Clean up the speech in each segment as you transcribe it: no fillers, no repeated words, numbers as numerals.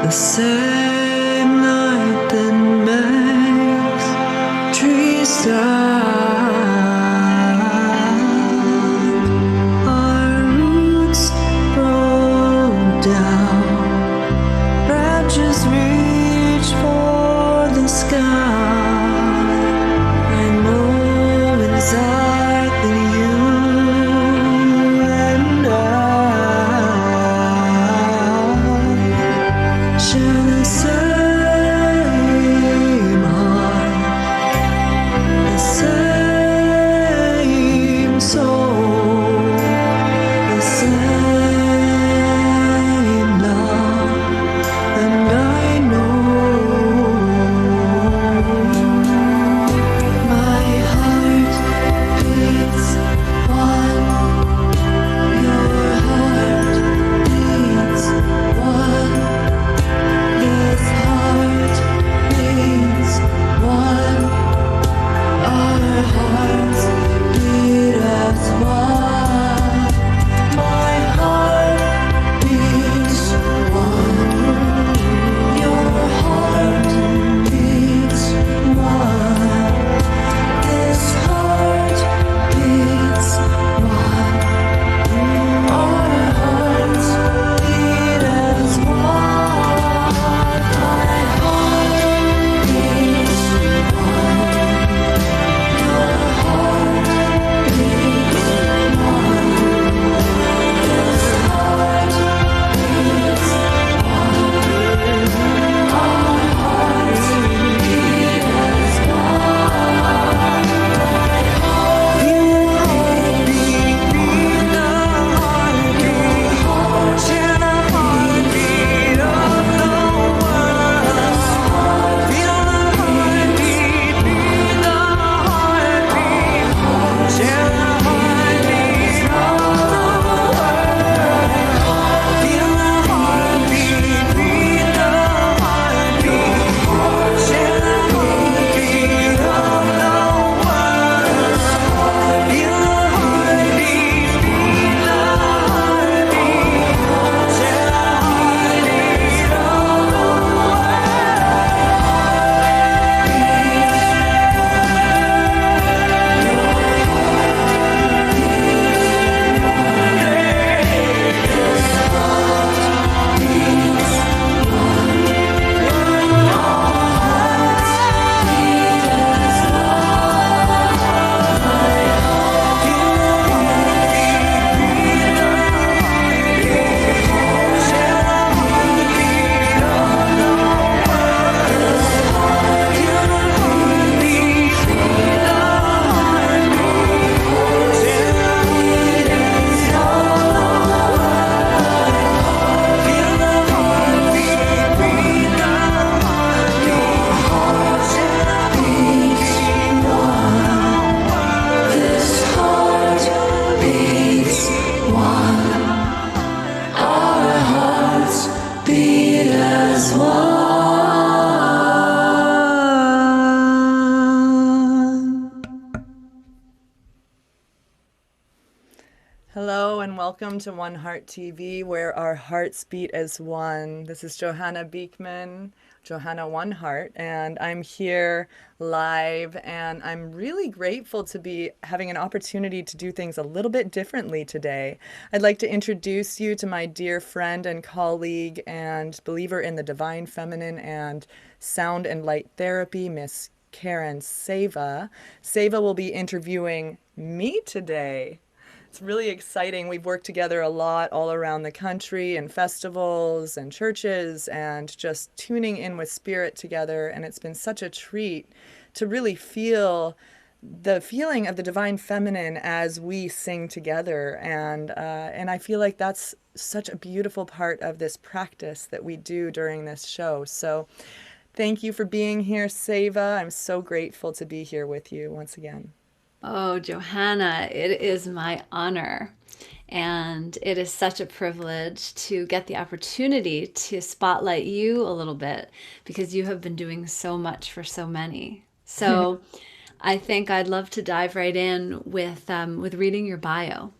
The same light that makes trees stand. Our roots broke down, branches reach for the sky. I know inside that you and I share the same heart, the same soul, the same love, and I know my heart beats one, your heart beats one. This heart beats one. Our hearts beat as one. My heart beats one. Your heart beats one. This heart beats one. Our hearts beat as one. My heart beats one. Your heart beats one. This heart beats one. Our hearts beat as one. Feel the heartbeat, beat the heartbeat, share the heartbeat of the world. Feel the heartbeat, beat the heartbeat, share the heartbeat of the world. Feel the heartbeat, beat the heartbeat, share the heartbeat of the world. Feel the heartbeat, beat the heartbeat, share the heartbeat of the Hello and welcome to OneHeart TV, where our hearts beat as one. This is Johanna Beekman, Johanna OneHeart, and I'm here live, and I'm really grateful to be having an opportunity to do things a little bit differently today. I'd like to introduce you to my dear friend and colleague and believer in the divine feminine and sound and light therapy, Miss Karen Seva. Seva will be interviewing me today. It's really exciting. We've worked together a lot all around the country in festivals and churches and just tuning in with spirit together. And it's been such a treat to really feel the feeling of the divine feminine as we sing together. And I feel like that's such a beautiful part of this practice that we do during this show. So thank you for being here, Seva. I'm so grateful to be here with you once again. Oh, Johanna, it is my honor. And it is such a privilege to get the opportunity to spotlight you a little bit because you have been doing so much for so many. So I think I'd love to dive right in with reading your bio.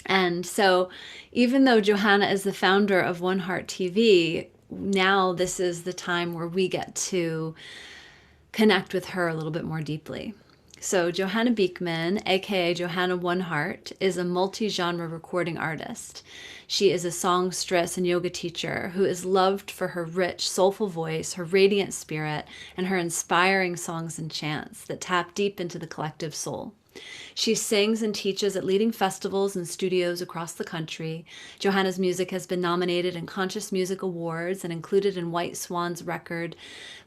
And so even though Johanna is the founder of OneHeart TV, now this is the time where we get to connect with her a little bit more deeply. So, Johanna Beekman, aka Johanna OneHeart, is a multi genre recording artist. She is a songstress and yoga teacher who is loved for her rich, soulful voice, her radiant spirit, and her inspiring songs and chants that tap deep into the collective soul. She sings and teaches at leading festivals and studios across the country. Johanna's music has been nominated in Conscious Music Awards and included in White Swan's record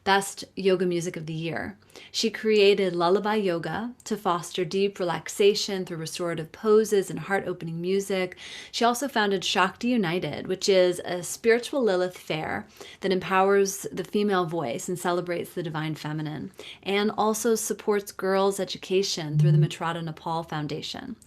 Best Yoga Music of the Year. She created Lullaby Yoga to foster deep relaxation through restorative poses and heart-opening music. She also founded Shakti United, which is a spiritual Lilith fair that empowers the female voice and celebrates the divine feminine, and also supports girls' education through the Matrada Nepal Foundation.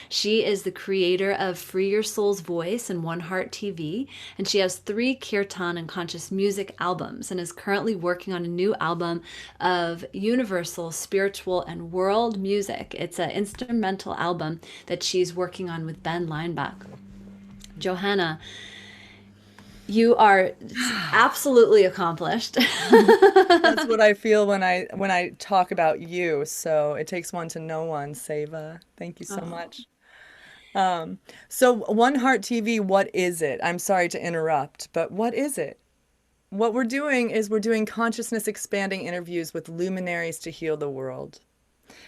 She is the creator of Free Your Soul's Voice and OneHeart TV, and she has 3 kirtan and conscious music albums and is currently working on a new album of universal, spiritual, and world music. It's an instrumental album that she's working on with Ben Leinbach. Johanna, you are absolutely accomplished. That's what I feel when I talk about you. So it takes one to know one, Seva. Thank you so Oh. much. So One Heart TV, what is it? I'm sorry to interrupt, but what is it? What we're doing is we're doing consciousness expanding interviews with luminaries to heal the world.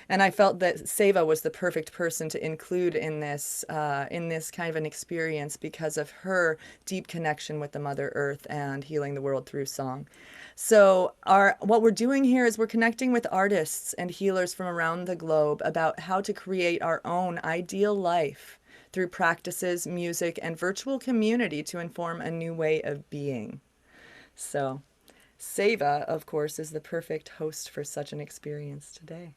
And I felt that Seva was the perfect person to include in this kind of an experience because of her deep connection with the Mother Earth and healing the world through song. So what we're doing here is we're connecting with artists and healers from around the globe about how to create our own ideal life through practices, music, and virtual community to inform a new way of being. So Seva, of course, is the perfect host for such an experience today.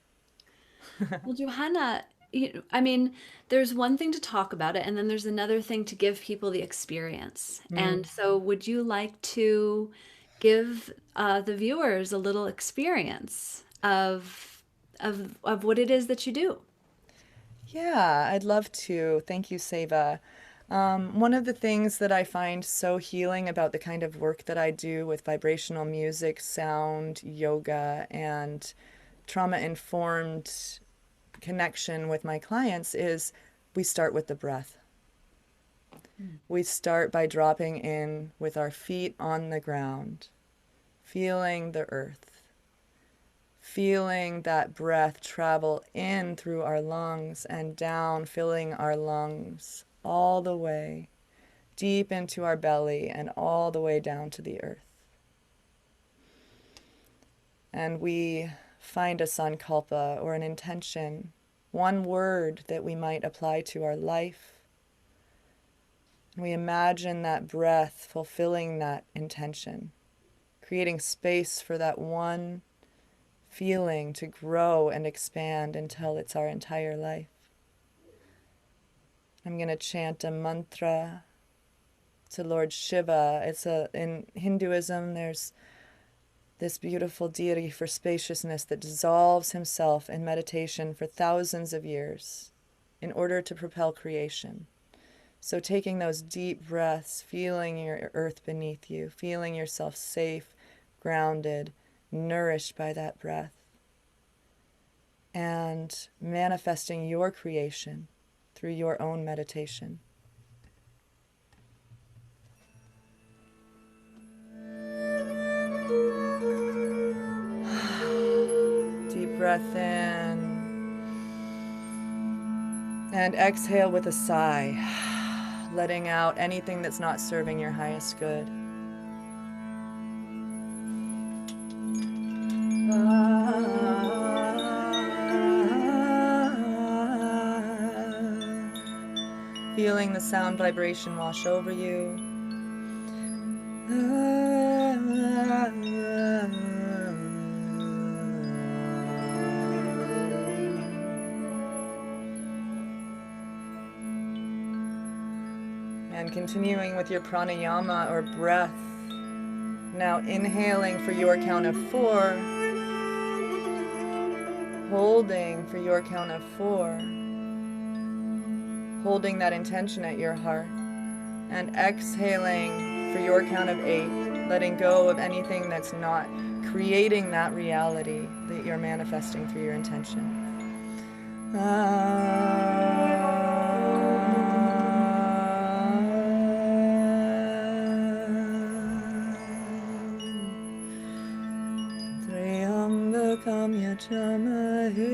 Well, Johanna, I mean, there's one thing to talk about it, and then there's another thing to give people the experience. And so, would you like to give the viewers a little experience of what it is that you do? Yeah, I'd love to. Thank you, Seva. One of the things that I find so healing about the kind of work that I do with vibrational music, sound, yoga, and trauma-informed connection with my clients is we start with the breath. We start by dropping in with our feet on the ground, feeling the earth, feeling that breath travel in through our lungs and down, filling our lungs all the way deep into our belly and all the way down to the earth. And we find a sankalpa or an intention, one word that we might apply to our life. We imagine that breath fulfilling that intention, creating space for that one feeling to grow and expand until it's our entire life. I'm going to chant a mantra to Lord Shiva. In Hinduism, there's this beautiful deity for spaciousness that dissolves himself in meditation for thousands of years in order to propel creation. So taking those deep breaths, feeling your earth beneath you, feeling yourself safe, grounded, nourished by that breath, and manifesting your creation through your own meditation. Deep breath in and exhale with a sigh, letting out anything that's not serving your highest good. Feeling the sound vibration wash over you. And continuing with your pranayama or breath. Now inhaling for your count of 4. Holding for your count of 4. Holding that intention at your heart. And exhaling for your count of 8, letting go of anything that's not creating that reality that you're manifesting through your intention. Trayambakam yachamahe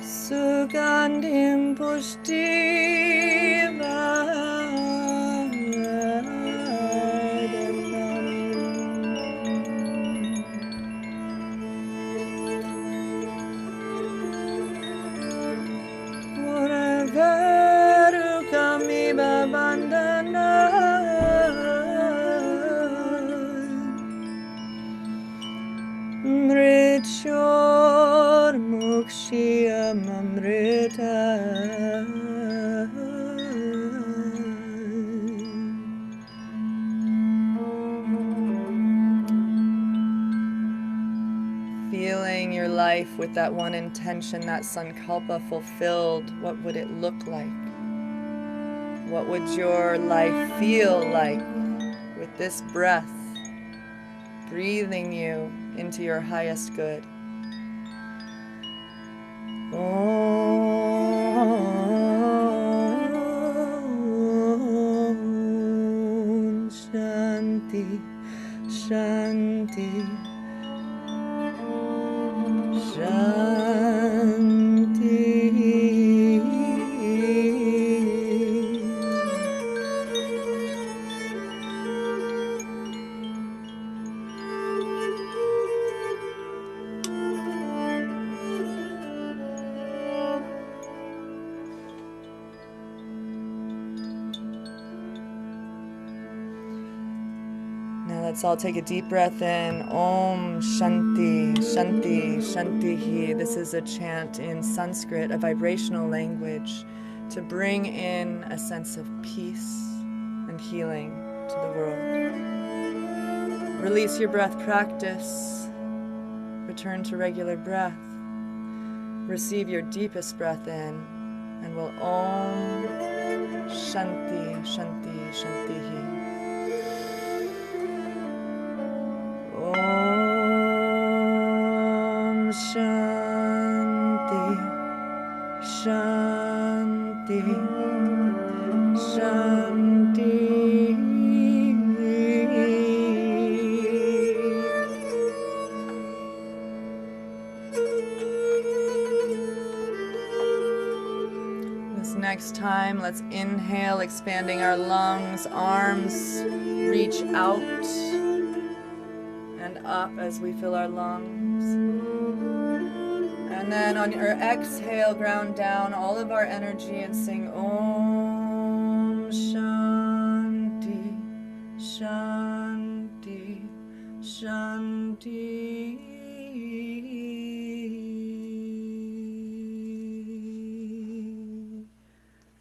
Sugandhim pushti Muragaru kamiba bandana Mritshor mukshya mamrita Feeling your life with that one intention, that sankalpa fulfilled, what would it look like? What would your life feel like with this breath breathing you into your highest good? Om Shanti Shanti Now let's all take a deep breath in. Om Shanti, Shanti, Shantihi. This is a chant in Sanskrit, a vibrational language, to bring in a sense of peace and healing to the world. Release your breath practice. Return to regular breath. Receive your deepest breath in, and we'll Om Shanti, Shanti, Shantihi. Om Shanti, Shanti, Shanti. This next time, let's inhale, expanding our lungs, arms reach out and up as we fill our lungs. And then on your exhale, ground down all of our energy and sing Om Shanti, Shanti, Shanti.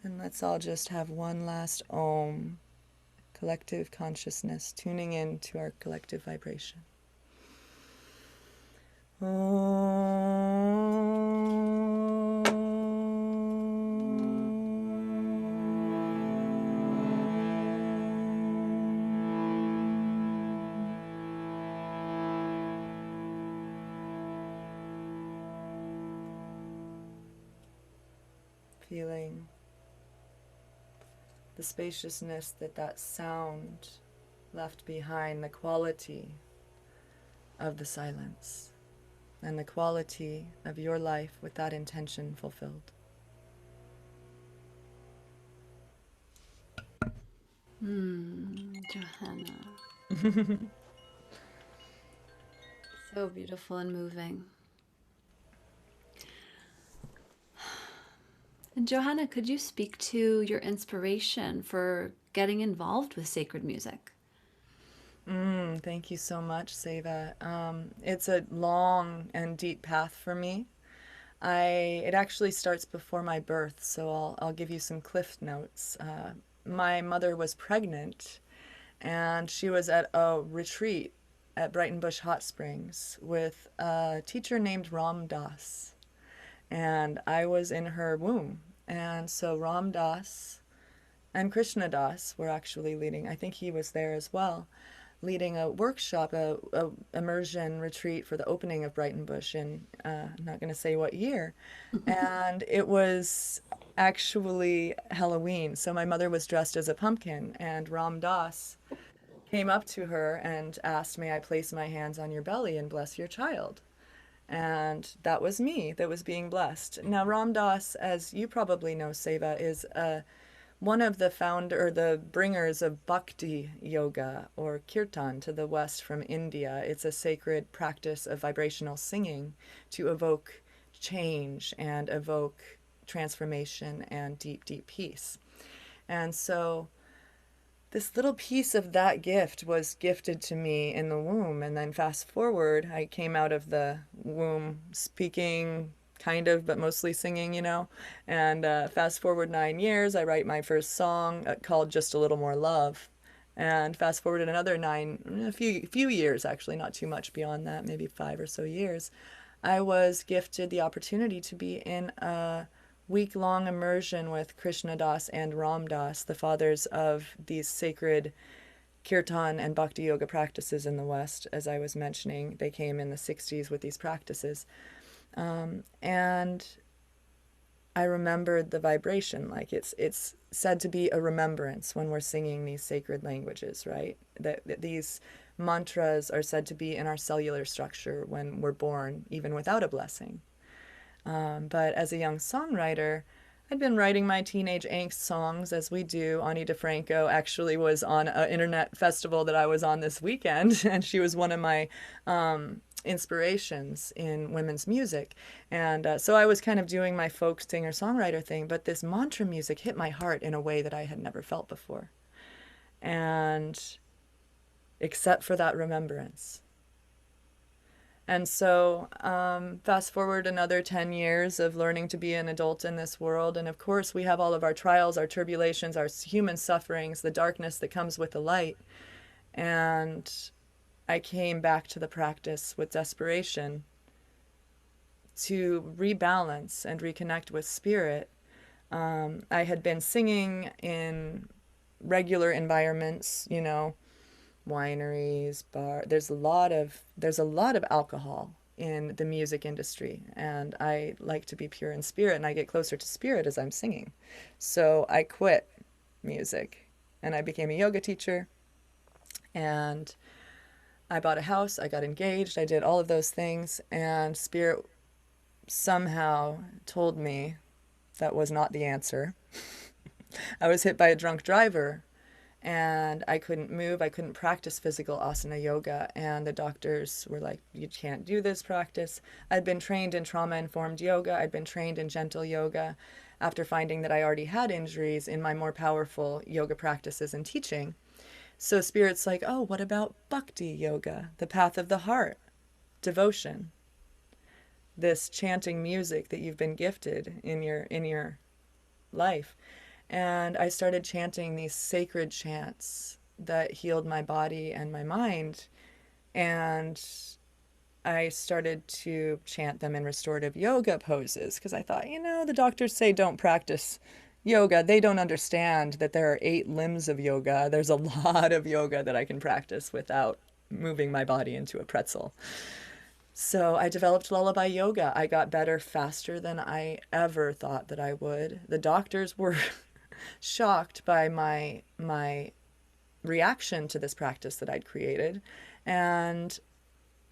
And let's all just have one last Om, collective consciousness, tuning in to our collective vibration. Feeling the spaciousness that that sound left behind, the quality of the silence, and the quality of your life with that intention fulfilled. Johanna. So beautiful and moving. And Johanna, could you speak to your inspiration for getting involved with sacred music? Thank you so much, Seva. It's a long and deep path for me. It actually starts before my birth, so I'll give you some cliff notes. My mother was pregnant, and she was at a retreat at Brighton Bush Hot Springs with a teacher named Ram Das. and I was in her womb. And so Ram Dass and Krishna Das were actually leading, I think he was there as well, leading a workshop, a immersion retreat for the opening of Brighton Bush in, I'm not going to say what year. And it was actually Halloween. So my mother was dressed as a pumpkin, and Ram Dass came up to her and asked, "May I place my hands on your belly and bless your child?" And that was me that was being blessed. Now, Ram Dass, as you probably know, Seva, is one of the founder or the bringers of bhakti yoga or kirtan to the west from India. It's a sacred practice of vibrational singing to evoke change and evoke transformation and deep, deep peace. And so this little piece of that gift was gifted to me in the womb. And then fast forward, I came out of the womb speaking kind of, but mostly singing, And fast forward 9 years, I write my first song called Just a Little More Love. And fast forward another a few years actually, not too much beyond that, maybe 5 or so years, I was gifted the opportunity to be in a week-long immersion with Krishna Das and Ram Das, the fathers of these sacred kirtan and bhakti yoga practices in the West. As I was mentioning, they came in the 60s with these practices. And I remembered the vibration. Like it's said to be a remembrance when we're singing these sacred languages, right? That these mantras are said to be in our cellular structure when we're born, even without a blessing. But as a young songwriter, I'd been writing my teenage angst songs as we do. Ani DeFranco actually was on an internet festival that I was on this weekend, and she was one of my inspirations in women's music. And so I was kind of doing my folk singer songwriter thing, but this mantra music hit my heart in a way that I had never felt before. And except for that remembrance. And so, fast forward another 10 years of learning to be an adult in this world. And of course, we have all of our trials, our tribulations, our human sufferings, the darkness that comes with the light. And I came back to the practice with desperation to rebalance and reconnect with spirit. I had been singing in regular environments, wineries, bar. There's a lot of alcohol in the music industry, and I like to be pure in spirit, and I get closer to spirit as I'm singing. So I quit music, and I became a yoga teacher, and I bought a house, I got engaged, I did all of those things, and spirit somehow told me that was not the answer. I was hit by a drunk driver and I couldn't move. I couldn't practice physical asana yoga. And the doctors were like, you can't do this practice. I'd been trained in trauma informed yoga, I'd been trained in gentle yoga after finding that I already had injuries in my more powerful yoga practices and teaching. So Spirit's like, oh, what about bhakti yoga, the path of the heart, devotion, this chanting music that you've been gifted in your life. And I started chanting these sacred chants that healed my body and my mind. And I started to chant them in restorative yoga poses because I thought, the doctors say don't practice yoga. They don't understand that there are 8 limbs of yoga. There's a lot of yoga that I can practice without moving my body into a pretzel. So I developed lullaby yoga. I got better faster than I ever thought that I would. The doctors were shocked by my reaction to this practice that I'd created, and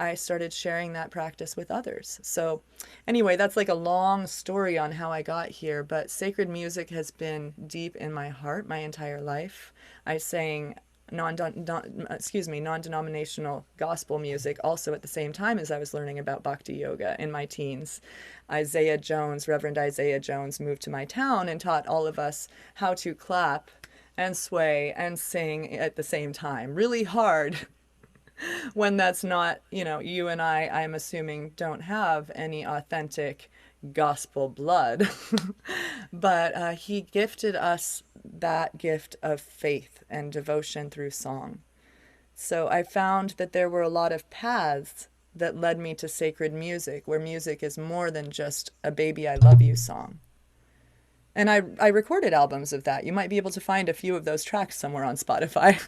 I started sharing that practice with others. So anyway, that's like a long story on how I got here, but sacred music has been deep in my heart my entire life. I sang non-denominational gospel music also at the same time as I was learning about bhakti yoga in my teens. Reverend Isaiah Jones moved to my town and taught all of us how to clap and sway and sing at the same time really hard when that's not, you and I'm assuming, don't have any authentic gospel blood. But he gifted us that gift of faith and devotion through song. So I found that there were a lot of paths that led me to sacred music, where music is more than just a baby I love you song. And I recorded albums of that. You might be able to find a few of those tracks somewhere on Spotify.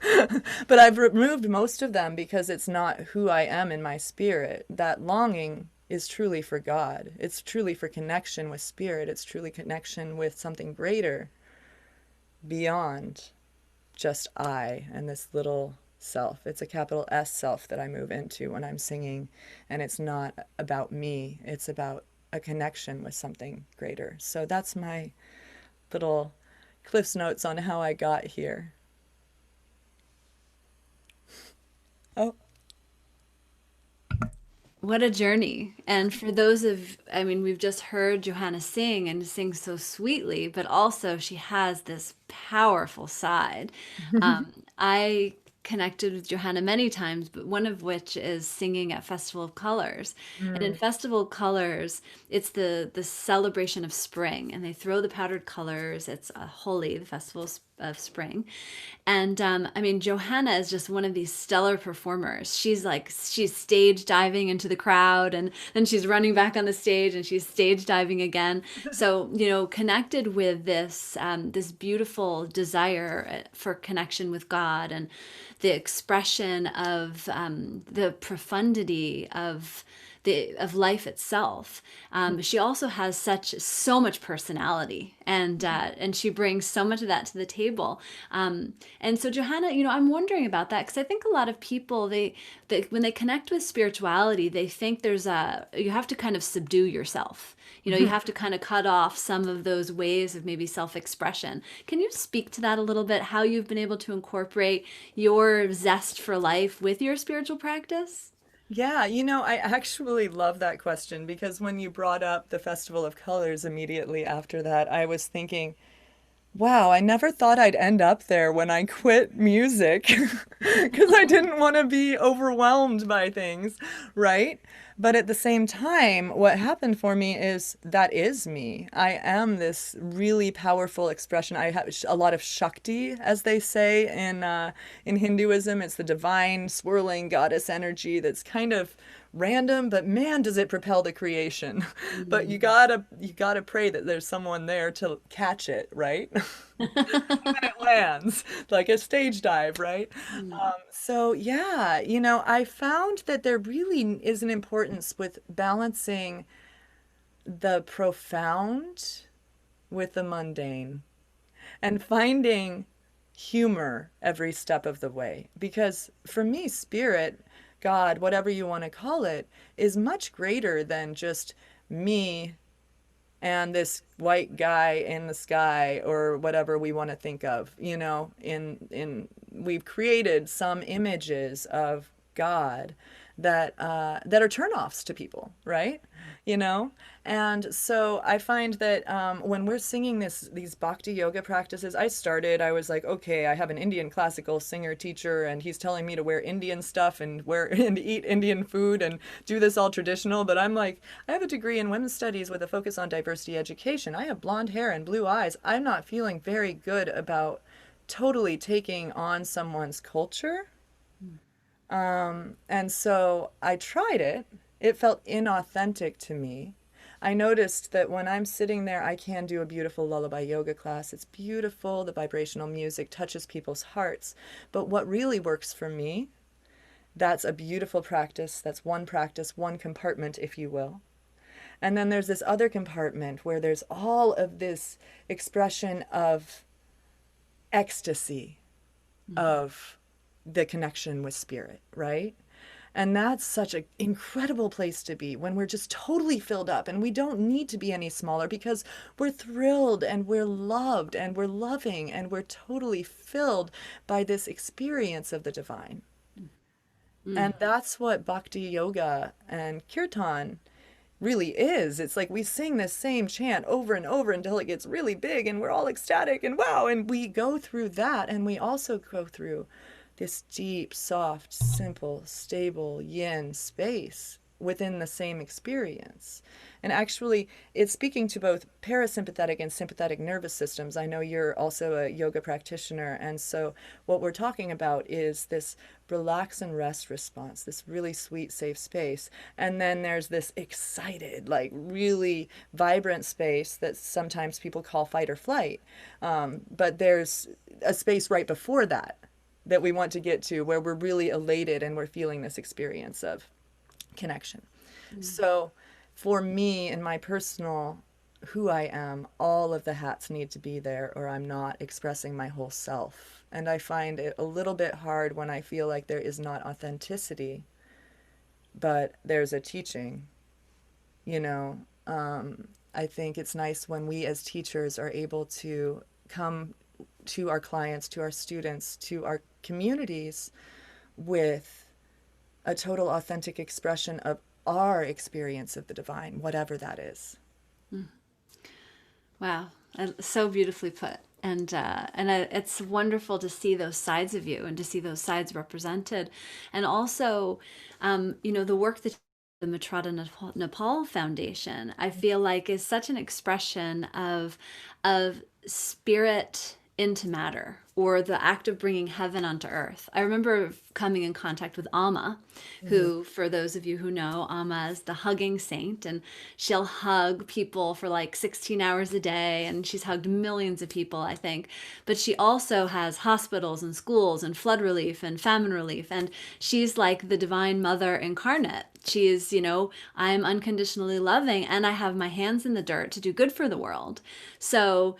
But I've removed most of them because it's not who I am in my spirit. That longing is truly for God. It's truly for connection with spirit. It's truly connection with something greater beyond just I and this little self. It's a capital S self that I move into when I'm singing. And it's not about me, it's about a connection with something greater. So that's my little Cliff's notes on how I got here. Oh, What a journey. And for those of, I mean, we've just heard Johanna sing and sing so sweetly, but also she has this powerful side. I connected with Johanna many times, but one of which is singing at Festival of Colors. And in mm, Festival of Colors, it's the celebration of spring, and they throw the powdered colors. It's a holy, the festival of spring. And I mean, Johanna is just one of these stellar performers. She's stage diving into the crowd, and then she's running back on the stage, and she's stage diving again. So, connected with this beautiful desire for connection with God, and the expression of the profundity of life itself. She also has so much personality, and she brings so much of that to the table. And so, Johanna, I'm wondering about that, because I think a lot of people, they when they connect with spirituality, they think you have to kind of subdue yourself. You have to kind of cut off some of those ways of maybe self-expression. Can you speak to that a little bit? How you've been able to incorporate your zest for life with your spiritual practice? yeah, I actually love that question because when you brought up the Festival of Colors immediately after that, I was thinking, wow, I never thought I'd end up there when I quit music because I didn't want to be overwhelmed by things, right? But at the same time, what happened for me is that is me. I am this really powerful expression. I have a lot of Shakti, as they say in Hinduism. It's the divine swirling goddess energy that's kind of random, but man, does it propel the creation. But you gotta pray that there's someone there to catch it, right? When it lands, like a stage dive, right? So yeah, I found that there really is an importance with balancing the profound with the mundane and finding humor every step of the way. Because for me, spirit, God, whatever you want to call it, is much greater than just me and this white guy in the sky or whatever we want to think of. In we've created some images of God that are turnoffs to people, right? you know and so I find that when we're singing these bhakti yoga practices, I was like, okay, I have an Indian classical singer teacher and he's telling me to wear Indian stuff and wear and eat Indian food and do this all traditional, but I'm like, I have a degree in women's studies with a focus on diversity education. I have blonde hair and blue eyes. I'm not feeling very good about totally taking on someone's culture. And so I tried it. It felt inauthentic to me. I noticed that when I'm sitting there, I can do a beautiful lullaby yoga class. It's beautiful. The vibrational music touches people's hearts. But what really works for me, that's a beautiful practice. That's one compartment, if you will. And then there's this other compartment where there's all of this expression of ecstasy, of the connection with spirit, right? And that's such an incredible place to be when we're just totally filled up and we don't need to be any smaller because we're thrilled and we're loved and we're loving and we're totally filled by this experience of the divine. And that's what bhakti yoga and kirtan really is. It's like we sing this same chant over and over until it gets really big and we're all ecstatic and wow. And we go through that and we also go through this deep, soft, simple, stable yin space within the same experience. And actually, it's speaking to both parasympathetic and sympathetic nervous systems. I know you're also a yoga practitioner. And so, what we're talking about is this relax and rest response, this really sweet, safe space. And then there's this excited, like really vibrant space that sometimes people call fight or flight. But there's a space right before that we want to get to where we're really elated and we're feeling this experience of connection. So for me and my personal who I am, all of the hats need to be there or I'm not expressing my whole self. And I find it a little bit hard when I feel like there is not authenticity, but there's a teaching, you know. I think it's nice when we as teachers are able to come to our clients, to our students, to our communities with a total authentic expression of our experience of the divine, whatever that is. Wow, so beautifully put. And it's wonderful to see those sides of you and to see those sides represented, and also, the work that the Matrada Nepal Foundation, I feel like, is such an expression of spirit into matter, or the act of bringing heaven onto earth. I remember coming in contact with Amma, Mm-hmm. who, for those of you who know, Amma is the hugging saint, and she'll hug people for like 16 hours a day, and she's hugged millions of people, I think. But she also has hospitals and schools and flood relief and famine relief, and she's like the divine mother incarnate. She is, I'm unconditionally loving, and I have my hands in the dirt to do good for the world. So,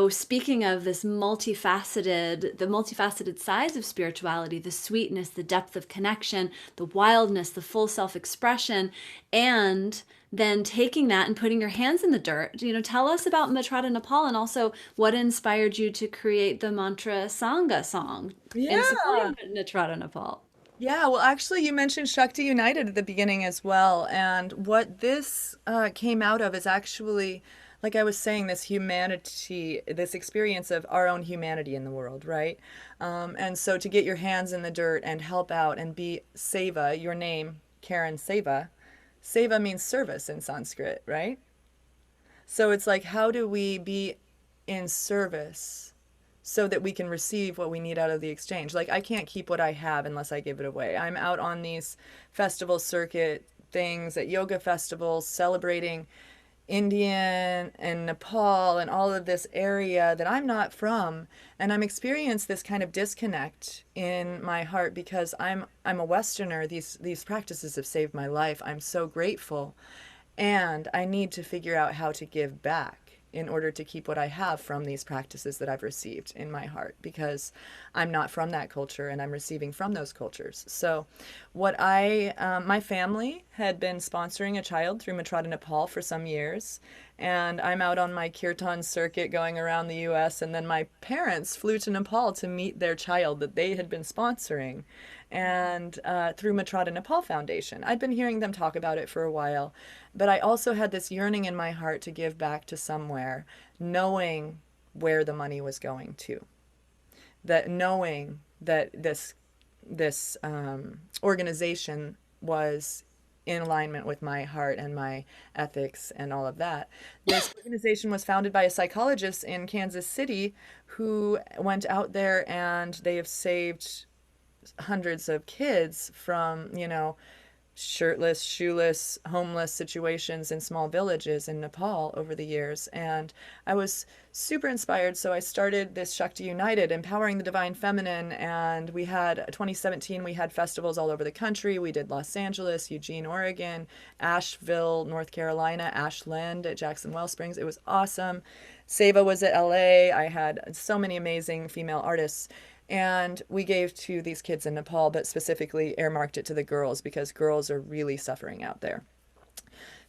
speaking of the multifaceted sides of spirituality, the sweetness, the depth of connection, the wildness, the full self expression, and then taking that and putting your hands in the dirt. Tell us about Matrada Nepal, and also what inspired you to create the mantra Sangha song in support Yeah. of Matrada Nepal. Yeah, well, actually, you mentioned Shakti United at the beginning as well. And what this came out of is actually, like I was saying, this humanity, this experience of our own humanity in the world, right? And so to get your hands in the dirt and help out and be Seva, your name, Karen Seva, Seva means service in Sanskrit, right? So it's like, how do we be in service so that we can receive what we need out of the exchange? Like, I can't keep what I have unless I give it away. I'm out on these festival circuit things at yoga festivals celebrating Indian and Nepal and all of this area that I'm not from, and I'm experiencing this kind of disconnect in my heart because I'm a Westerner. These practices have saved my life. I'm so grateful, and I need to figure out how to give back in order to keep what I have from these practices that I've received in my heart because I'm not from that culture and I'm receiving from those cultures. So, my family had been sponsoring a child through Matrada Nepal for some years, and I'm out on my kirtan circuit going around the US, and then my parents flew to Nepal to meet their child that they had been sponsoring, and through Matrada Nepal Foundation. I'd been hearing them talk about it for a while, but I also had this yearning in my heart to give back to somewhere, knowing where the money was going to. That knowing that this organization was in alignment with my heart and my ethics and all of that. This organization was founded by a psychologist in Kansas City who went out there and they have saved hundreds of kids from, shirtless, shoeless, homeless situations in small villages in Nepal over the years. And I was super inspired. So I started this Shakti United, empowering the divine feminine. And 2017, we had festivals all over the country. We did Los Angeles, Eugene, Oregon, Asheville, North Carolina, Ashland at Jackson Wellsprings. It was awesome. Seva was at LA. I had so many amazing female artists. And we gave to these kids in Nepal, but specifically earmarked it to the girls because girls are really suffering out there.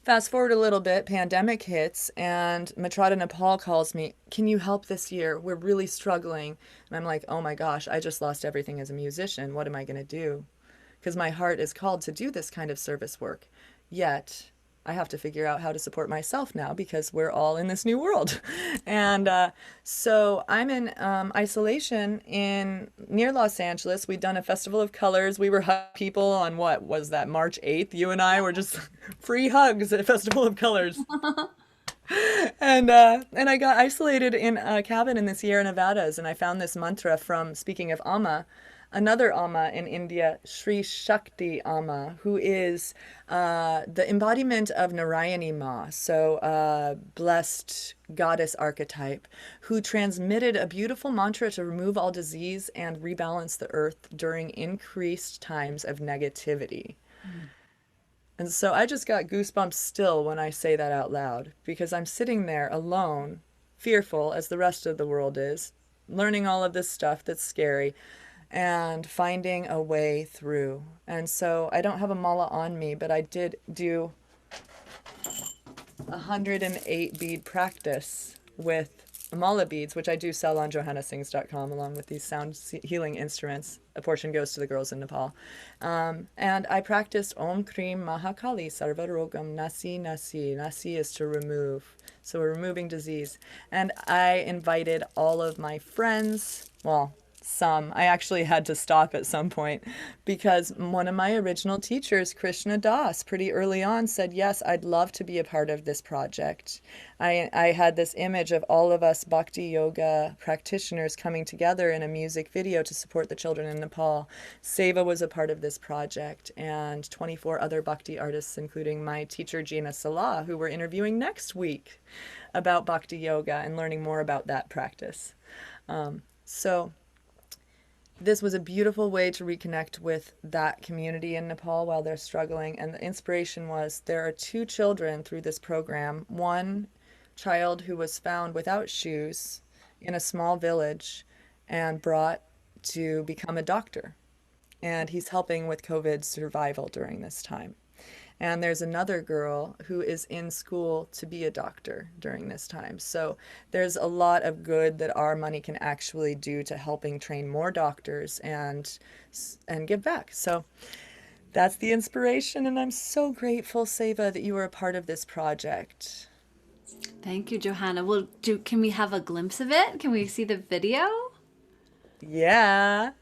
Fast forward a little bit, pandemic hits, and Matrada Nepal calls me, "Can you help this year? We're really struggling." And I'm like, "Oh my gosh, I just lost everything as a musician. What am I going to do?" Because my heart is called to do this kind of service work. Yet, I have to figure out how to support myself now because we're all in this new world. And so I'm in isolation in near Los Angeles. We'd done a festival of colors. We were hugging people on what was that, March 8th? You and I were just free hugs at a festival of colors. And I got isolated in a cabin in the Sierra Nevadas, and I found this mantra from, speaking of Amma, another Amma in India, Sri Shakti Amma, who is the embodiment of Narayani Ma, so blessed goddess archetype, who transmitted a beautiful mantra to remove all disease and rebalance the earth during increased times of negativity. And so I just got goosebumps still when I say that out loud because I'm sitting there alone, fearful as the rest of the world is, learning all of this stuff that's scary and finding a way through. And so I don't have a mala on me, but I did do 108 bead practice with mala beads, which I do sell on johannasings.com along with these sound healing instruments. A portion goes to the girls in Nepal. And I practiced Om Krim Mahakali Sarvarogam Nasi Nasi. Nasi is to remove. So we're removing disease. And I invited all of my friends, well, some. I actually had to stop at some point because one of my original teachers, Krishna Das, pretty early on said, yes, I'd love to be a part of this project. I had this image of all of us bhakti yoga practitioners coming together in a music video to support the children in Nepal. Seva was a part of this project, and 24 other bhakti artists, including my teacher, Gina Salah, who we're interviewing next week about bhakti yoga and learning more about that practice. So this was a beautiful way to reconnect with that community in Nepal while they're struggling. And the inspiration was there are 2 children through this program. One child who was found without shoes in a small village and brought to become a doctor. And he's helping with COVID survival during this time. And there's another girl who is in school to be a doctor during this time. So there's a lot of good that our money can actually do to helping train more doctors and give back. So that's the inspiration, and I'm so grateful, Seva, that you were a part of this project. Thank you, Johanna. Well, can we have a glimpse of it? Can we see the video? Yeah.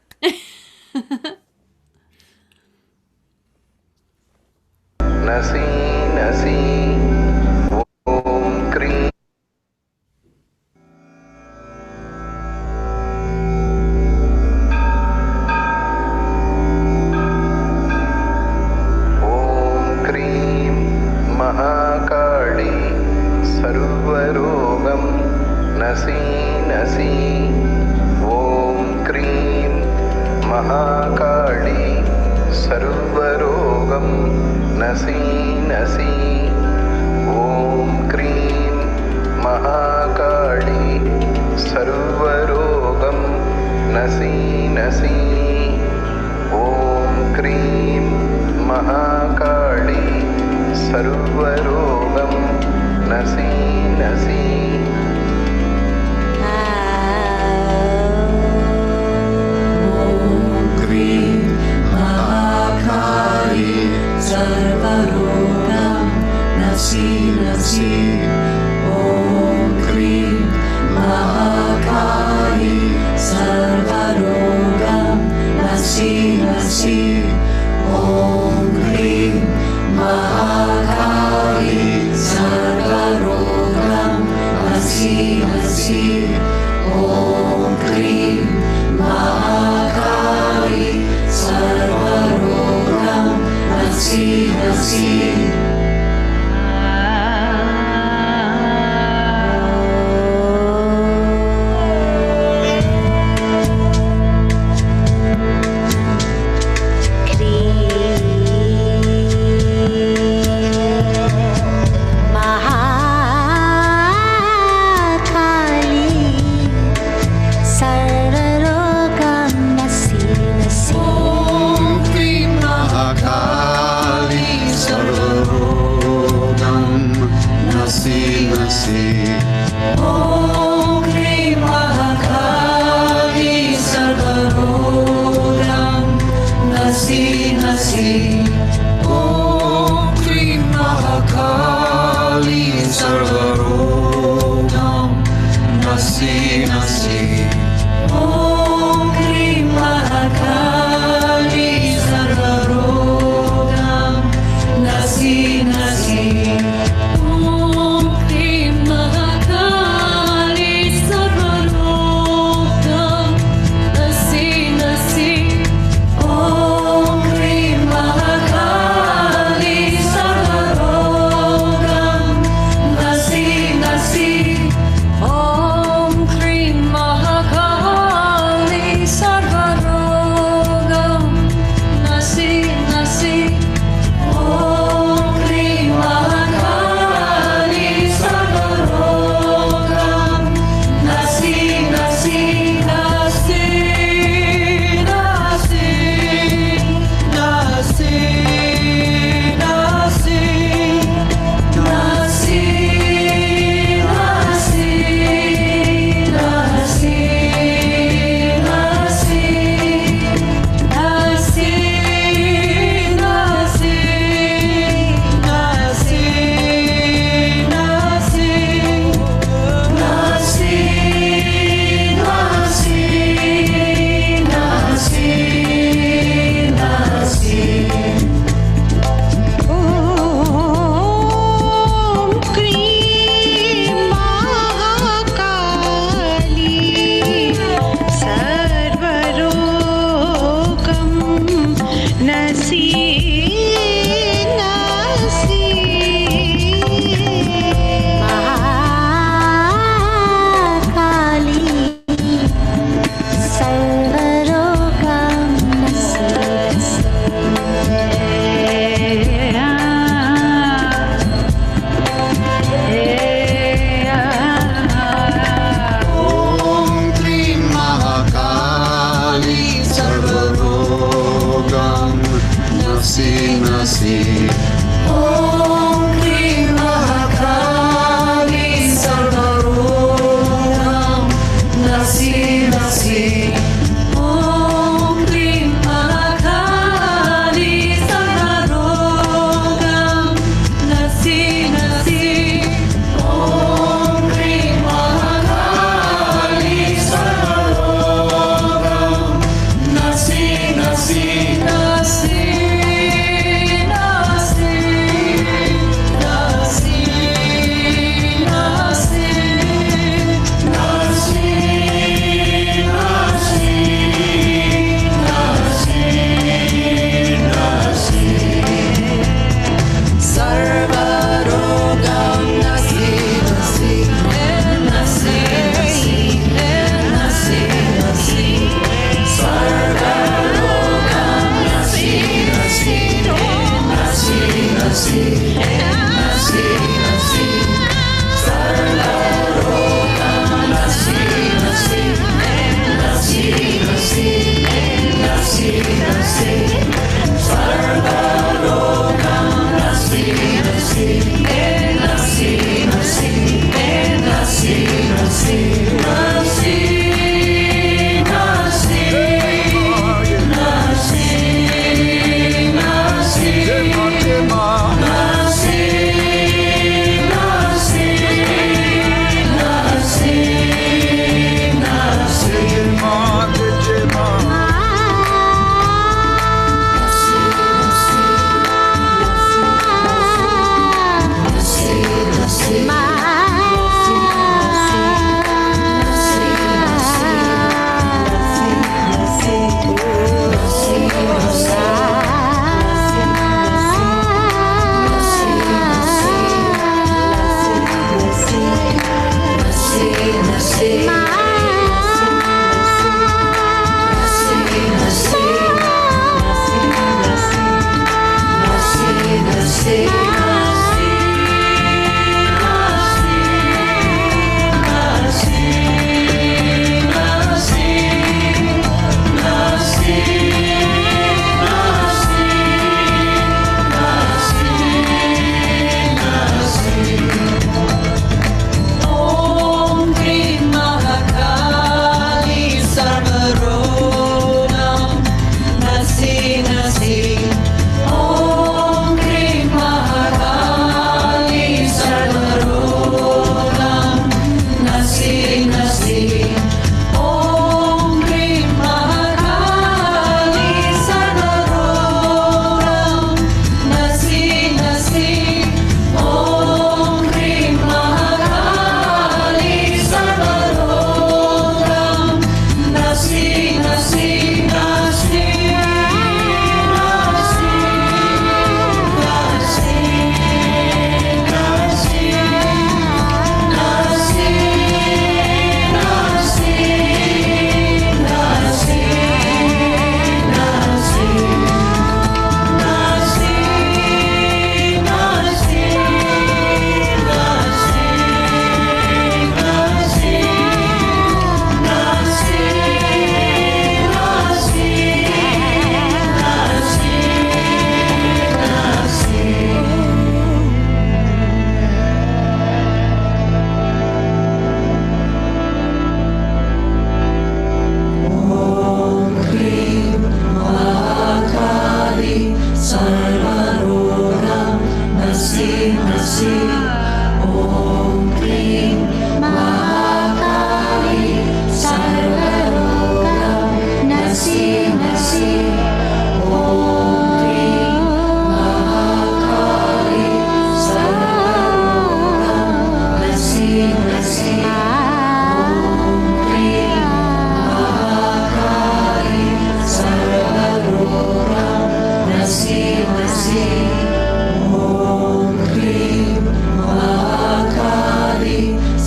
Nasi Nasi Om Krim Om Krim Mahakali Sarvarogam Nasi Nasi Om Krim Mahakali Sarvarogam Nasi Nasi Om Krim Mahakali Sarvarogam Nasi Nasi Om Krim Mahakali Sarvarogam Nasi Nasi Sarvarogam Nasi Nasi Om Krim Mahakali Sarvarogam Nasi Nasi Om Krim Mahakali Sarvarogam Nasi Nasi Om Krim Mahakali Sarvarogam Nasi Nasi Om Krim Mahakali Sarvarogam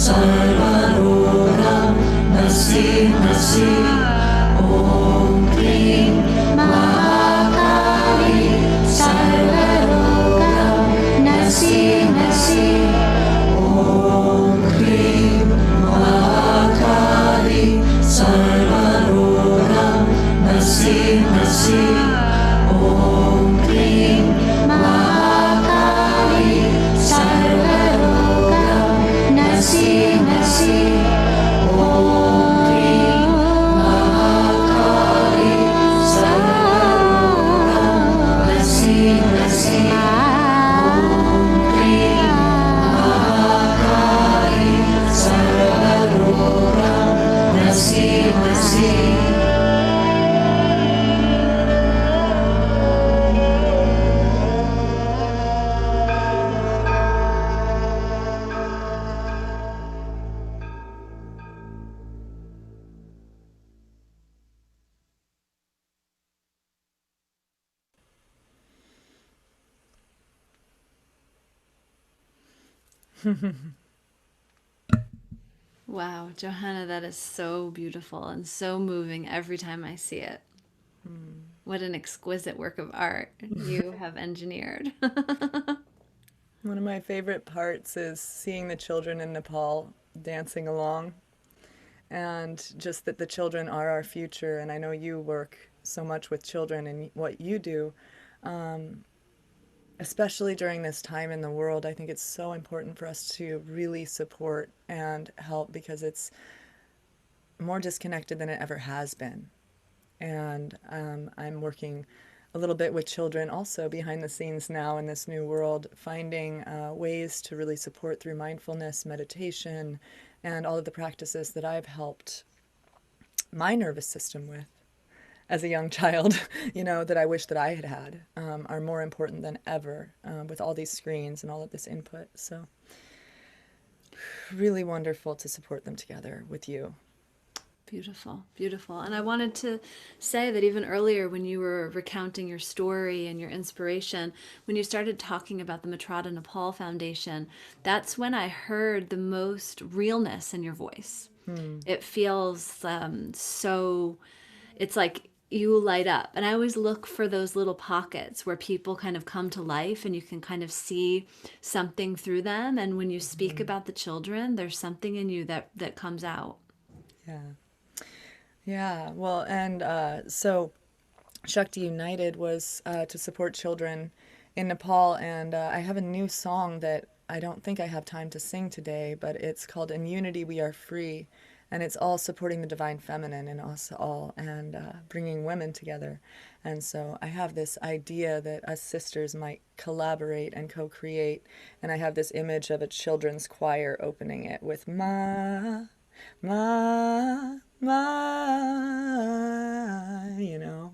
Sarvaroga Nasi Nasi Om Klim Mahakali Sarvaroga Nasi Nasi Om Klim Mahakali Sarvaroga Nasi Nasi Om Klim Mahakali Sarvaroga Nasi Nasi Om Klim Mahakali Sarvaroga Nasi Nasi Om Klim Mahakali Sarvaroga Nasi Nasi. Wow, Johanna, that is so beautiful and so moving every time I see it. What an exquisite work of art you have engineered. One of my favorite parts is seeing the children in Nepal dancing along, and just that the children are our future. And I know you work so much with children and what you do, especially during this time in the world. I think it's so important for us to really support and help because it's more disconnected than it ever has been. And I'm working a little bit with children also behind the scenes now in this new world, finding ways to really support through mindfulness, meditation, and all of the practices that I've helped my nervous system with as a young child, that I wish that I had had, are more important than ever with all these screens and all of this input. So really wonderful to support them together with you. Beautiful, beautiful. And I wanted to say that even earlier when you were recounting your story and your inspiration, when you started talking about the Matrada Nepal Foundation, that's when I heard the most realness in your voice. It feels so, it's like you light up. And I always look for those little pockets where people kind of come to life and you can kind of see something through them. And when you speak about the children, there's something in you that comes out. Yeah. Yeah, well, and so Shakti United was to support children in Nepal, and I have a new song that I don't think I have time to sing today, but it's called In Unity We Are Free, and it's all supporting the divine feminine in us all and bringing women together. And so I have this idea that us sisters might collaborate and co-create, and I have this image of a children's choir opening it with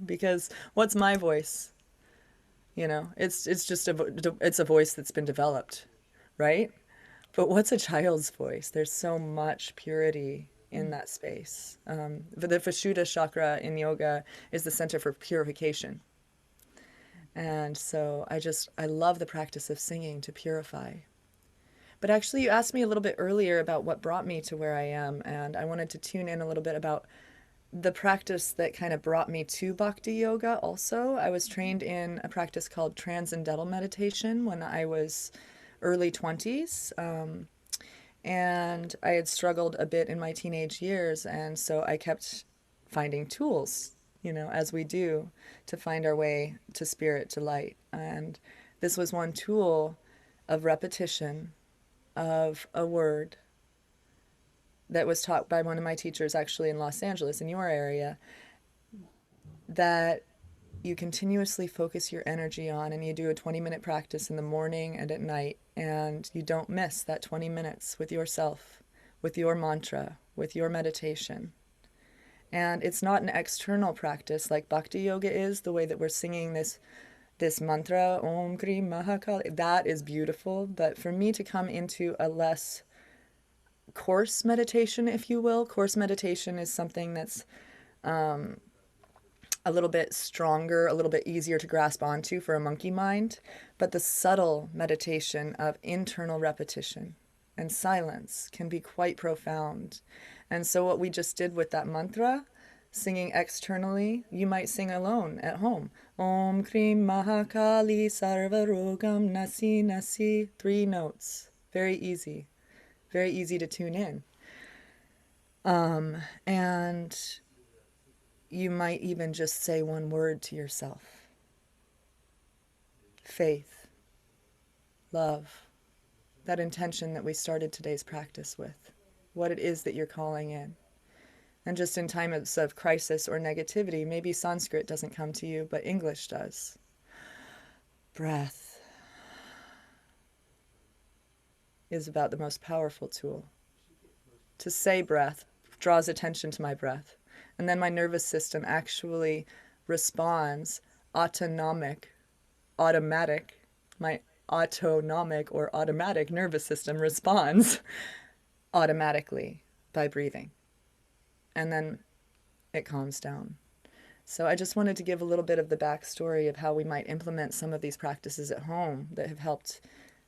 because what's my voice? It's just it's a voice that's been developed, right? But what's a child's voice? There's so much purity in that space. The Vishuddha chakra in yoga is the center for purification. And so I love the practice of singing to purify. But actually, you asked me a little bit earlier about what brought me to where I am, and I wanted to tune in a little bit about the practice that kind of brought me to Bhakti Yoga also. I was trained in a practice called Transcendental Meditation when I was early 20s, and I had struggled a bit in my teenage years, and so I kept finding tools, as we do, to find our way to spirit, to light. And this was one tool of repetition of a word that was taught by one of my teachers actually in Los Angeles, in your area, that you continuously focus your energy on, and you do a 20-minute practice in the morning and at night, and you don't miss that 20 minutes with yourself, with your mantra, with your meditation. And it's not an external practice like Bhakti Yoga is, the way that we're singing this mantra, Om Krim Mahakali. That is beautiful, but for me to come into a less coarse meditation, if you will, coarse meditation is something that's a little bit stronger, a little bit easier to grasp onto for a monkey mind, but the subtle meditation of internal repetition, and silence can be quite profound. And so, what we just did with that mantra, singing externally, you might sing alone at home. Om Krim Mahakali Sarvarogam Nasi Nasi. 3 notes. Very easy. Very easy to tune in. And you might even just say one word to yourself. Faith, love, that intention that we started today's practice with, what it is that you're calling in. And just in times of crisis or negativity, maybe Sanskrit doesn't come to you, but English does. Breath is about the most powerful tool. To say breath draws attention to my breath. And then my nervous system actually responds automatic. My autonomic or automatic nervous system responds automatically by breathing. And then it calms down. So I just wanted to give a little bit of the backstory of how we might implement some of these practices at home that have helped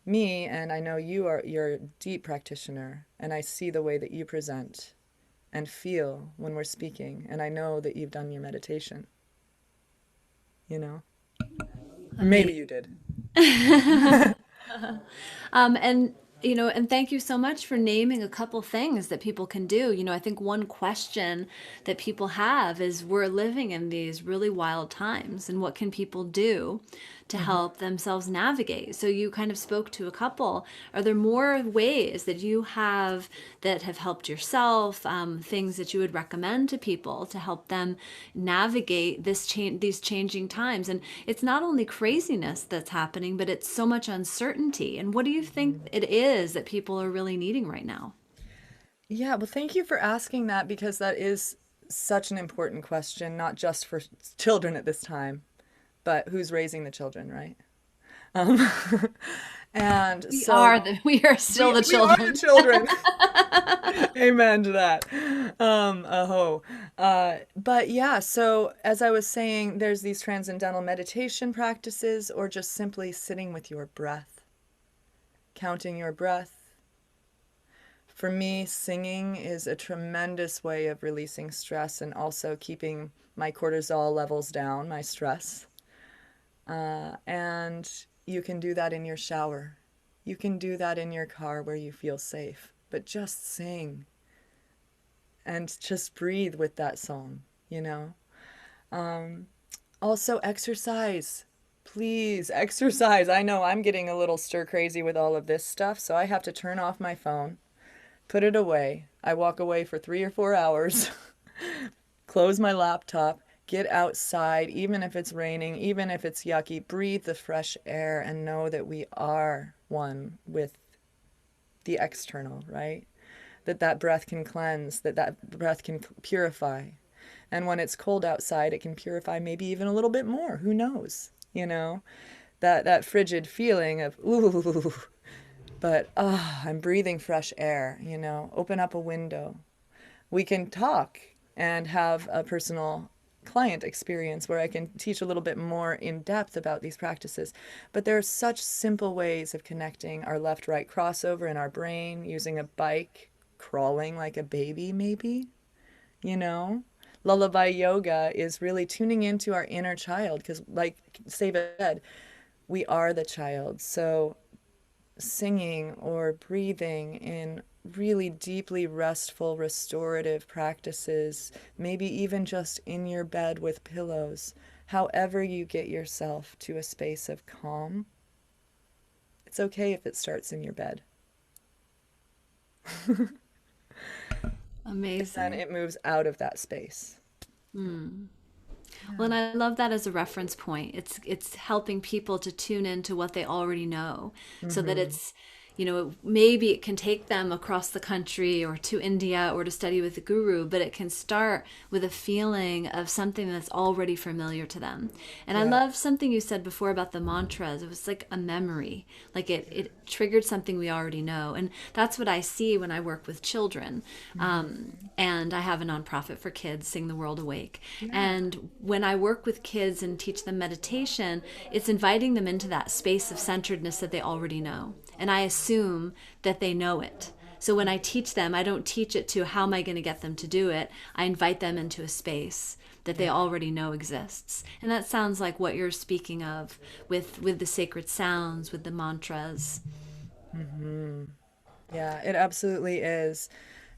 me. And I know you're a deep practitioner, and I see the way that you present and feel when we're speaking. And I know that you've done your meditation, you know? Maybe you did. And and thank you so much for naming a couple things that people can do. I think one question that people have is, we're living in these really wild times, and what can people do to help themselves navigate? So you kind of spoke to a couple. Are there more ways that you have that have helped yourself, things that you would recommend to people to help them navigate these changing times? And it's not only craziness that's happening, but it's so much uncertainty. And what do you think it is that people are really needing right now? Yeah, well, thank you for asking that, because that is such an important question, not just for children at this time, but who's raising the children, right? Um, and so We are still the we are children. the children. Amen to that. Aho. But yeah, so as I was saying, there's these transcendental meditation practices, or just simply sitting with your breath, counting your breath. For me, singing is a tremendous way of releasing stress and also keeping my cortisol levels down, my stress. And you can do that in your shower. You can do that in your car where you feel safe. But just sing and just breathe with that song, you know? Also, exercise. Please, exercise. I know I'm getting a little stir crazy with all of this stuff, so I have to turn off my phone, put it away. I walk away for 3 or 4 hours, close my laptop, get outside, even if it's raining, even if it's yucky, breathe the fresh air and know that we are one with the external, right? That breath can cleanse, that breath can purify. And when it's cold outside, it can purify maybe even a little bit more. Who knows? You know, that frigid feeling of, ooh, but I'm breathing fresh air, you know, open up a window. We can talk and have a personal client experience where I can teach a little bit more in depth about these practices. But there are such simple ways of connecting our left-right crossover in our brain, using a bike, crawling like a baby maybe, you know. Lullaby yoga is really tuning into our inner child, because like Seva said, we are the child. So singing or breathing in really deeply restful, restorative practices, maybe even just in your bed with pillows, however you get yourself to a space of calm. It's okay if it starts in your bed. Amazing. And it moves out of that space. Well, and I love that as a reference point. It's helping people to tune into what they already know, so that it's, maybe it can take them across the country or to India or to study with the guru, but it can start with a feeling of something that's already familiar to them. And I love something you said before about the mantras. It was like a memory, like it triggered something we already know. And that's what I see when I work with children. And I have a nonprofit for kids, Sing the World Awake. And when I work with kids and teach them meditation, it's inviting them into that space of centeredness that they already know. and I assume that they know it. So when I teach them, I don't teach it to how am I going to get them to do it. I invite them into a space that they already know exists. And that sounds like what you're speaking of with the sacred sounds, with the mantras. Yeah, it absolutely is.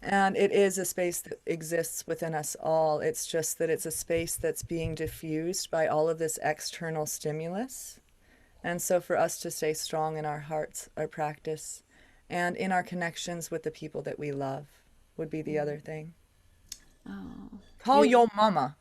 And it is a space that exists within us all. It's just that it's a space that's being diffused by all of this external stimulus. And so for us to stay strong in our hearts, our practice, and in our connections with the people that we love would be the other thing. Oh, Call you your mama.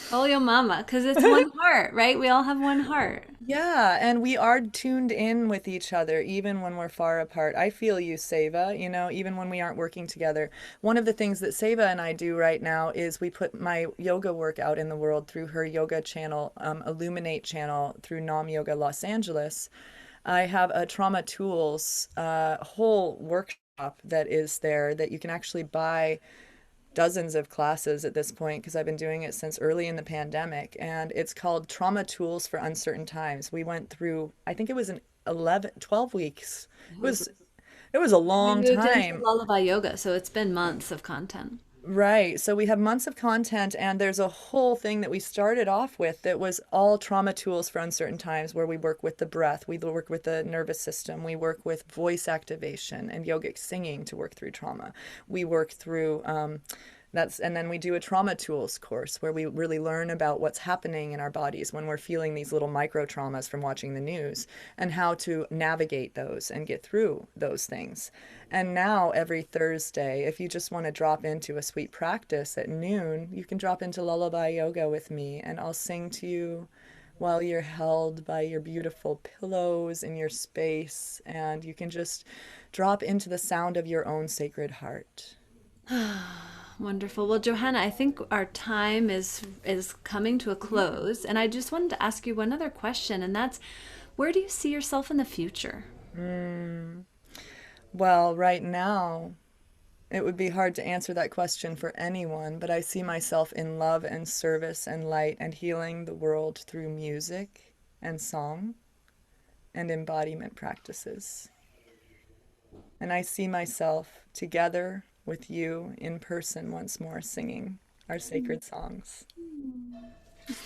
call your mama because it's one heart, right? We all have one heart. Yeah, and we are tuned in with each other even when we're far apart. I feel you, Seva, even when we aren't working together. One of the things that Seva and I do right now is we put my yoga work out in the world through her yoga channel, Illuminate channel through Nam Yoga Los Angeles. I have a trauma tools whole workshop that is there that you can actually buy dozens of classes at this point because I've been doing it since early in the pandemic, and it's called Trauma Tools for Uncertain Times. We went through, I think it was an 11, 12 weeks. It was a We long moved into time. lullaby yoga, so it's been months of content. Right. So we have months of content, and there's a whole thing that we started off with that was all trauma tools for uncertain times, where we work with the breath, we work with the nervous system, we work with voice activation and yogic singing to work through trauma. We work through and then we do a trauma tools course where we really learn about what's happening in our bodies when we're feeling these little micro traumas from watching the news and how to navigate those and get through those things. And now every Thursday, if you just want to drop into a sweet practice at noon, you can drop into lullaby yoga with me and I'll sing to you while you're held by your beautiful pillows in your space, and you can just drop into the sound of your own sacred heart. Wonderful. Well, Johanna, I think our time is coming to a close, and I just wanted to ask you one other question, and that's where do you see yourself in the future? Well, right now, it would be hard to answer that question for anyone, but I see myself in love and service and light and healing the world through music and song and embodiment practices. And I see myself together with you in person once more singing our sacred songs.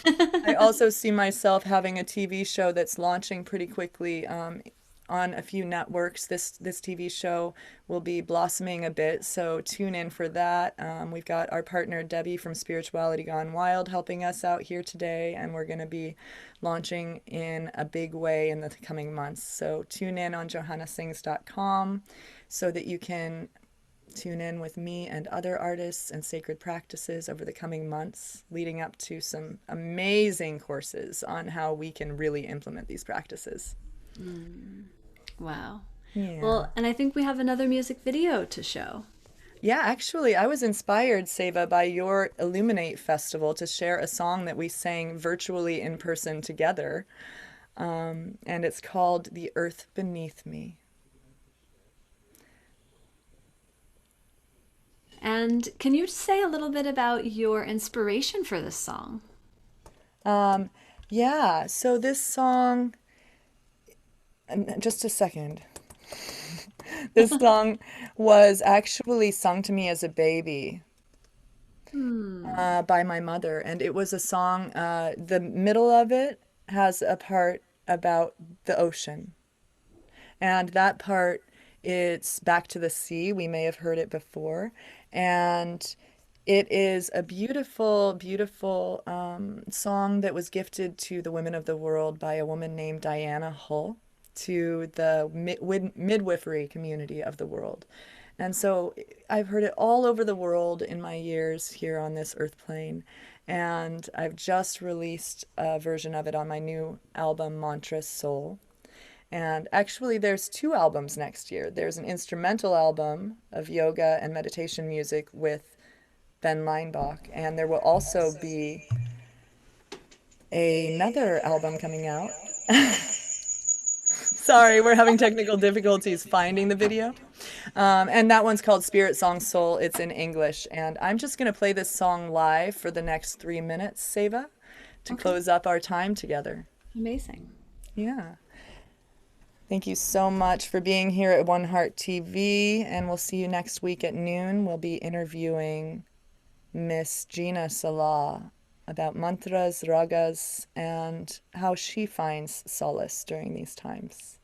I also see myself having a TV show that's launching pretty quickly on a few networks. This TV show will be blossoming a bit, so tune in for that. We've got our partner Debbie from Spirituality Gone Wild helping us out here today, and we're going to be launching in a big way in the coming months. So tune in on johannasings.com so that you can tune in with me and other artists and sacred practices over the coming months, leading up to some amazing courses on how we can really implement these practices. Wow. Yeah. Well, and I think we have another music video to show. Yeah, actually, I was inspired, Seva, by your Illuminate Festival to share a song that we sang virtually in person together. And it's called The Earth Beneath Me. And can you say a little bit about your inspiration for this song? Yeah, so this song, just a second. This song was actually sung to me as a baby by my mother, and it was a song. The middle of it has a part about the ocean, and that part it's back to the sea. We may have heard it before, and it is a beautiful, beautiful song that was gifted to the women of the world by a woman named Diana Hull to the midwifery community of the world. And so I've heard it all over the world in my years here on this earth plane. And I've just released a version of it on my new album, Mantra Soul. And actually, there's two albums next year. There's an instrumental album of yoga and meditation music with Ben Leinbach, and there will also be another album coming out. Sorry, we're having technical difficulties finding the video. And that one's called Spirit Song Soul. It's in English. And I'm just going to play this song live for the next 3 minutes, Seva, to Okay. close up our time together. Amazing. Yeah. Thank you so much for being here at One Heart TV, and we'll see you next week at noon. We'll be interviewing Miss Gina Salah about mantras, ragas, and how she finds solace during these times.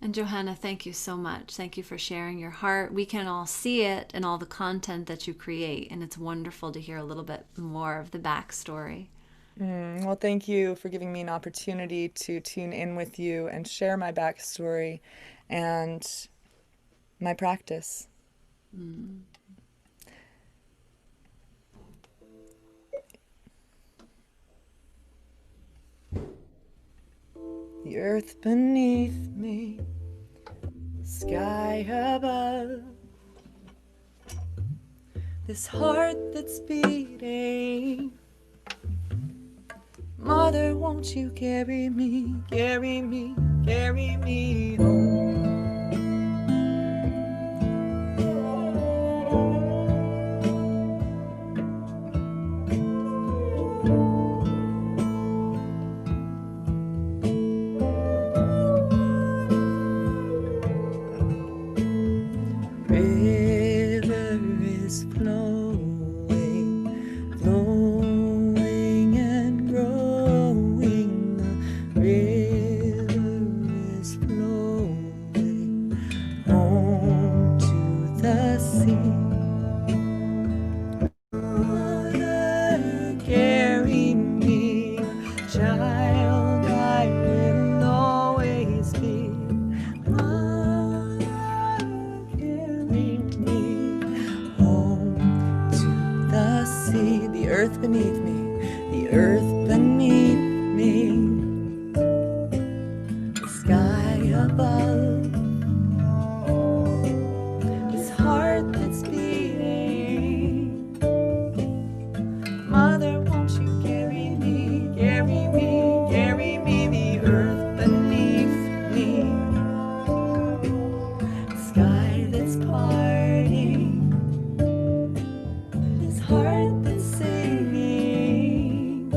And Johanna, thank you so much. Thank you for sharing your heart. We can all see it in all the content that you create, and it's wonderful to hear a little bit more of the backstory. Well, thank you for giving me an opportunity to tune in with you and share my backstory and my practice. The earth beneath me, sky above, this heart that's beating. Mother, won't you carry me, carry me, carry me home? River is flowing, flowing and growing. The river is flowing home to the sea. Mother, carry me, child, I will always be. Mother, carry me home to the sea. The earth beneath me, the earth beneath me, the sky above, this heart that's beating. Mother, won't you carry me, carry me, carry me, the earth beneath me, the sky that's parting, this heart that's singing.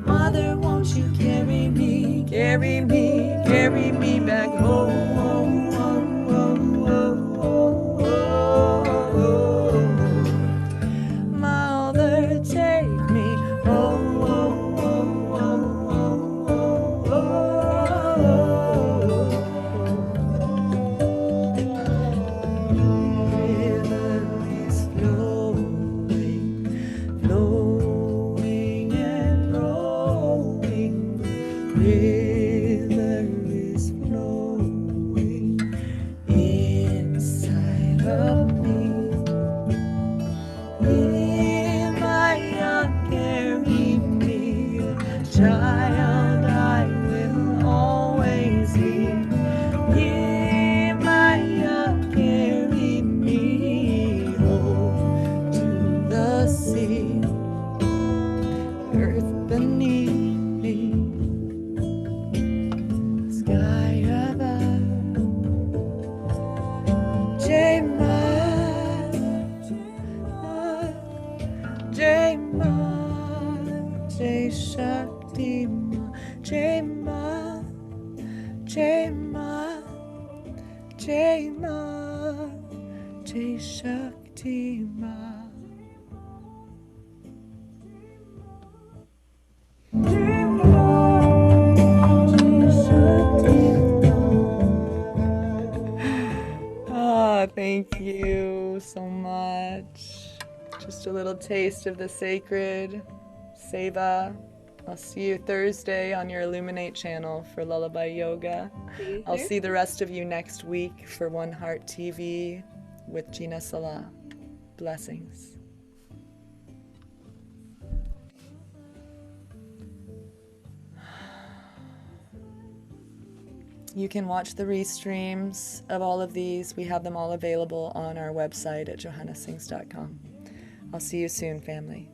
Mother, won't you carry me, carry me, carry me back home. Mother, take me River is flowing, flowing and growing. River is flowing inside of me. Carry me, child, I will always be. Carry me home to the sea, earth beneath me, sky above. Jai Ma, Jai Shakti Ma, Jai Ma, Jai Ma, Jai Ma, Jai Shakti Ma. Jai Ma, Jai Shakti Ma. Ah, thank you so much. Just a little taste of the sacred, Seva. I'll see you Thursday on your Illuminate channel for Lullaby Yoga. I'll see the rest of you next week for One Heart TV with Gina Salah. Blessings. You can watch the restreams of all of these. We have them all available on our website at johannasings.com. I'll see you soon, family.